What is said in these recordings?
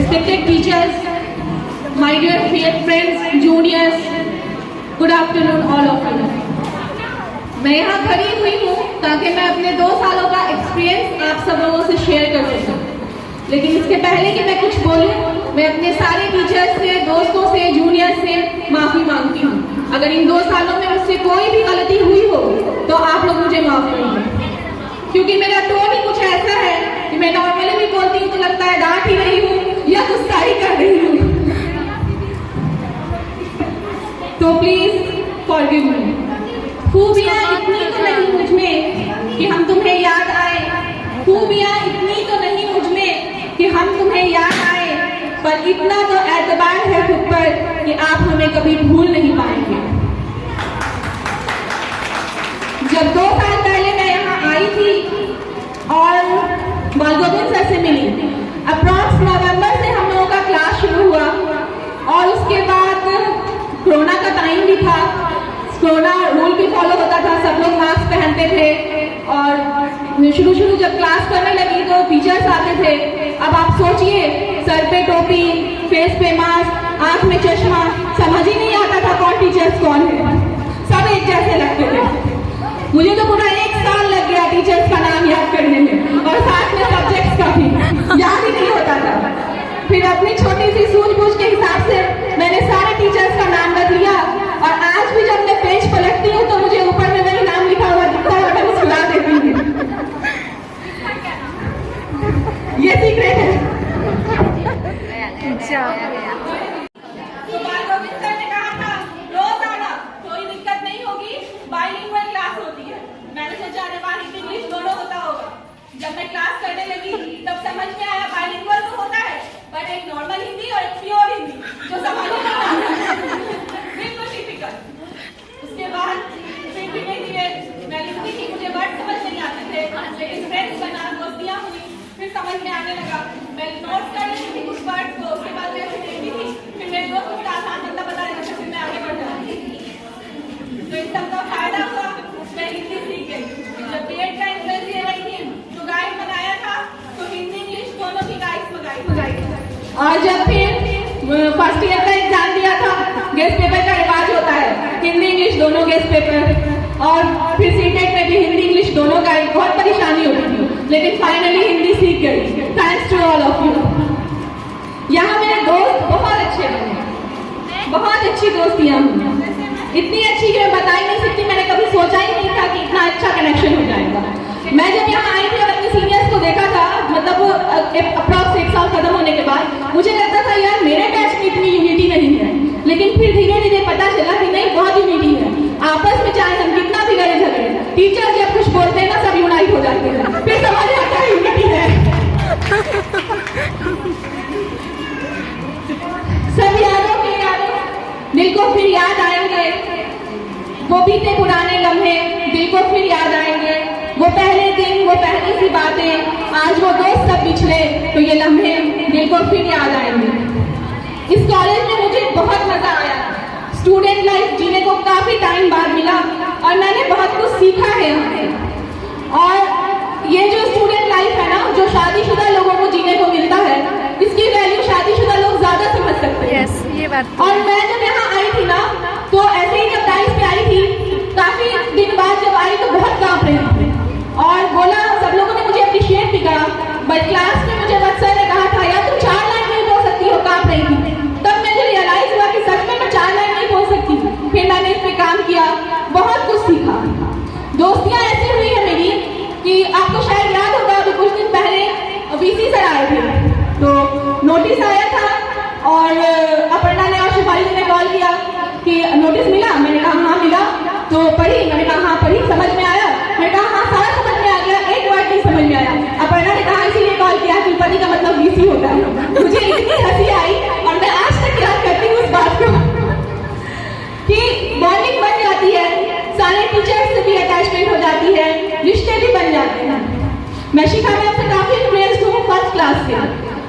respected teachers, my dear friends, juniors, good afternoon all of you. मैं यहाँ खड़ी हुई हूँ ताकि मैं अपने 2 सालों का एक्सपीरियंस आप सब लोगों से शेयर कर सकूँ। लेकिन इसके पहले कि मैं कुछ बोलूँ, मैं अपने सारे टीचर्स से, दोस्तों से, जूनियर से माफ़ी मांगती हूँ। अगर इन 2 सालों में मुझसे कोई भी गलती हुई हो तो आप लोग मुझे माफ़ करेंगे, क्योंकि मेरा टोन ही कुछ ऐसा है कि मैं नॉर्मली भी बोलती हूँ तो लगता है डांट ही रही हूँ या गुस्सा ही कर रही हूँ। तो प्लीज फॉरगिव मी। खूबियाँ इतनी तो नहीं मुझ में कि हम तुम्हें याद आए, खूबियाँ इतनी तो नहीं मुझ में कि हम तुम्हें याद आए, पर इतना तो एतबार है खुद पर कि आप हमें कभी भूल नहीं पाएंगे। जब 2 साल पहले मैं यहाँ आई थी और बालगोविंद सर से मिली, अप्रॉक्स नवंबर से हम लोगों का क्लास शुरू हुआ और उसके बाद कोरोना का टाइम भी था, कोरोना रूल भी फॉलो होता था, सब लोग मास्क पहनते थे और शुरू जब क्लास करने लगी तो टीचर्स आते थे। अब आप सोचिए, सर पे टोपी, फेस पे मास्क, आंख में चश्मा, समझ ही नहीं आता था कौन टीचर्स कौन है, सब एक जैसे लगते थे। मुझे तो पूरा 1 साल लग गया टीचर्स का नाम याद करने में और साथ में सब्जेक्ट्स का भी याद ही नहीं होता था। फिर अपनी छोटी सी सूझबूझ के हिसाब से मैंने सारे टीचर्स का नाम रख लिया और आज भी जब मैं पेज पलटती हूँ तो मुझे ऊपर में मेरा नाम लिखा हुआ दिखता है और मैं मुस्कुरा देती हूँ। ये सीक्रेट है। तो बालगोविंद सर ने कहा था रोज आना, कोई दिक्कत नहीं होगी, बाइलिंगुअल क्लास होती है। मैंने सोचा अरे वाह, हिंदी इंग्लिश दोनों होता होगा। जब मैं क्लास करने लगी तब समझ में आया बाइलिंगुअल तो होता है, पर एक नॉर्मल हिंदी और एक प्योर हिंदी जो समझने बिल्कुल डिफिकल्ट। उसके बाद फिर धीरे धीरे मैं लिखती थी, मुझे वर्ड समझ नहीं आते थे, लेकिन फ्रेंड्स बना, दोस्तियाँ हुई, फिर समझ में आने लगा। मैं नोट्स कर लेती थी कुछ वर्ड को, उसके बाद मैं देखती थी, फिर मेरे दोस्त मुझे आसान मतलब बता रहे थे, फिर मैं आगे बढ़ जाती थी। तो इन सबका फायदा हुआ, मैं हिंदी सीख गई। जब बीएड का एंट्रेंस दे रही थी तो गाइड बनाया था, तो हिंदी इंग्लिश दोनों की गाइड मंगाई। और जब फिर फर्स्ट ईयर का एग्जाम दिया था, गेस्ट पेपर का रिवाज होता है, हिंदी इंग्लिश दोनों गेस्ट पेपर, और फिर सीटेट में भी हिंदी इंग्लिश दोनों का बहुत परेशानी होती थी, लेकिन फाइनली हिंदी सीख गई। Thanks to all of you. यहाँ मेरे दोस्त बहुत अच्छे बने, बहुत अच्छी दोस्तियाँ हुई, इतनी अच्छी कि मैं बता ही नहीं सकती। मैंने कभी सोचा ही नहीं था कि इतना अच्छा कनेक्शन हो जाएगा। मैं जब यहाँ आई थी और अपने सीनियर्स को देखा था, मतलब वो अप्रॉक्स 1 साल खत्म होने के बाद, मुझे लगता था यार मेरे बैच में इतनी यूनिटी नहीं है, लेकिन फिर धीरे धीरे पता चला कि नहीं, बहुत यूनिटी है। आपस में चाहे हम कितना भी लड़े झगड़े, टीचर जब कुछ बोलते हैं ना सब यूनाइट हो जाते हैं, फिर समझ आता है यूनिटी है। सब यादों के दिल को फिर याद आएंगे, वो बीते पुराने लम्हे दिल को फिर याद आएंगे, वो पहले दिन, वो पहली सी बातें, आज वो दोस्त सब पिछले, तो ये लम्हे दिल को फिर याद आएंगे। इस कॉलेज में मुझे बहुत मजा आया, स्टूडेंट लाइफ जीने को काफी टाइम बाद मिला और मैंने बहुत कुछ सीखा है यहाँ से। और ये जो स्टूडेंट लाइफ है ना, जो शादीशुदा लोगों को जीने को मिलता है, इसकी वैल्यू शादीशुदा लोग ज्यादा समझ सकते हैं। yes, ये बात। और मैं जब यहाँ आई थी ना, तो ऐसे ही जब 22 पे आई थी, काफी दिन बाद जब आई तो बहुत कांप रही थी और बोला, सब लोगों ने मुझे अप्रिशिएट भी करा, बट क्लास में मुझे वत्सल ने कहा था यार तुम 4 लाइन नहीं बोल सकती हो, कांप रही थी। तब मुझे रियलाइज हुआ कि सच में मैं 4 लाइन नहीं बोल सकती। फिर मैंने इस पे काम किया, बहुत कुछ सीखा। दोस्तियाँ ऐसी हुई है मेरी कि आपको शायद याद होगा, अभी कुछ दिन पहले वीसी सर आए थे, तो नोटिस आया था और अपर्णा ने और शिफाली ने कॉल किया कि नोटिस मिला। मैंने कहा हाँ मिला। तो पढ़ी? मैंने कहा हाँ पढ़ी। समझ में आया? मैंने कहा हाँ सारा समझ में आ गया, एक वर्ड नहीं समझ में आया। अपर्णा ने कहा इसीलिए कॉल किया कि पति का मतलब वीसी होता है। मुझे इतनी हंसी आई और मैं आज तक याद करती हूँ उस बात को कि बॉन्डिंग बन जाती है, सारे टीचर्स से भी अटैचमेंट हो जाती है, रिश्ते भी बन जाते हैं। मैं शिखा मैम से काफी इन्फ्लुएंस्ड हूँ फर्स्ट क्लास से,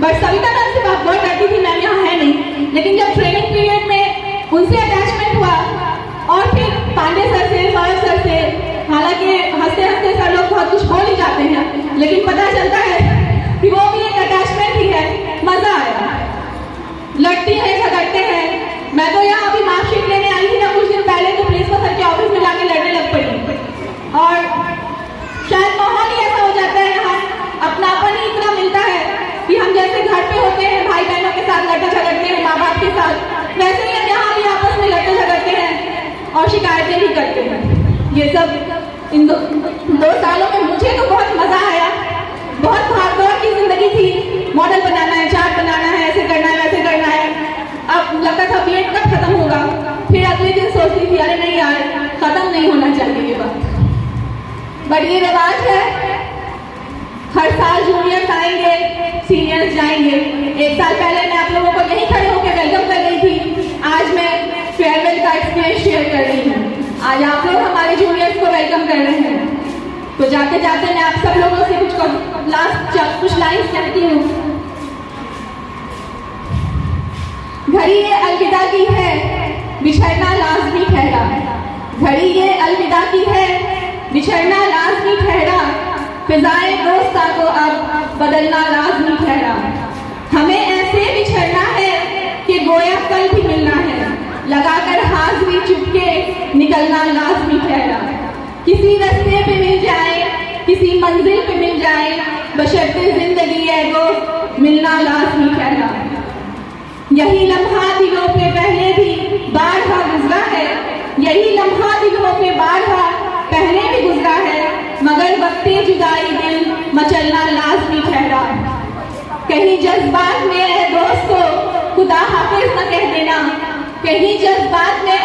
बट सविता मैम से बात बहुत करती थी, मैम यहाँ है नहीं, लेकिन जब ट्रेनिंग पीरियड में उनसे अटैचमेंट हुआ और फिर पांडे सर से, सौरभ सर से, हालांकि हंसते हंसते सर लोग बहुत कुछ बोल ही जाते हैं, लेकिन पता चलता है कि वो भी एक अटैचमेंट ही है। मजा आया। ये सब इन दो सालों में मुझे तो बहुत मजा आया। बहुत भागदौड़ की जिंदगी थी, मॉडल बनाना है, चार्ट बनाना है, ऐसे करना है, वैसे करना है। अब लगता था बीएड कब खत्म होगा, फिर अगले दिन सोचती थी अरे नहीं यार खत्म नहीं होना चाहिए ये बात। बट ये रिवाज है, हर साल जूनियर्स आएंगे, सीनियर्स जाएंगे। एक साल पहले मैं आप लोगों को यहीं खड़े होकर वेलकम कर रही थी, आज मैं फेयरवेल का एक्सपीरियंस शेयर कर रही हूँ। आज आप लोग हमारे जूनियर्स को वेलकम कर रहे हैं, तो जाते जाते मैं आप सब लोगों से कुछ लाइन्स कहती हूँ। घड़ी ये अलविदा की है, बिछड़ना लाजमी ठहरा। घड़ी ये अलविदा की है, बिछड़ना लाजमी ठहरा। फिजाए दोस्ता को अब बदलना लाजमी ठहरा। हमें ऐसे बिछड़ना है कि गोया कल भी मिलना है। लगाकर हाजिरी चुपके निकलना लाजमी ठहरा। किसी रास्ते पे मिल जाए, किसी मंजिल पे मिल जाए, बशर्ते जिंदगी है दोस्त मिलना लाजमी ठहरा। यही लम्हा दिलों पे पहले भी बाढ़ा गुजरा है, यही लम्हा दिलों पे बाढ़ा पहले भी गुजरा है, मगर वक्ते जुदाई दिल मचलना लाजमी ठहरा। कहीं जज्बात में है दोस्तों खुदा हाफिज न कह देना, कहीं जज्बात में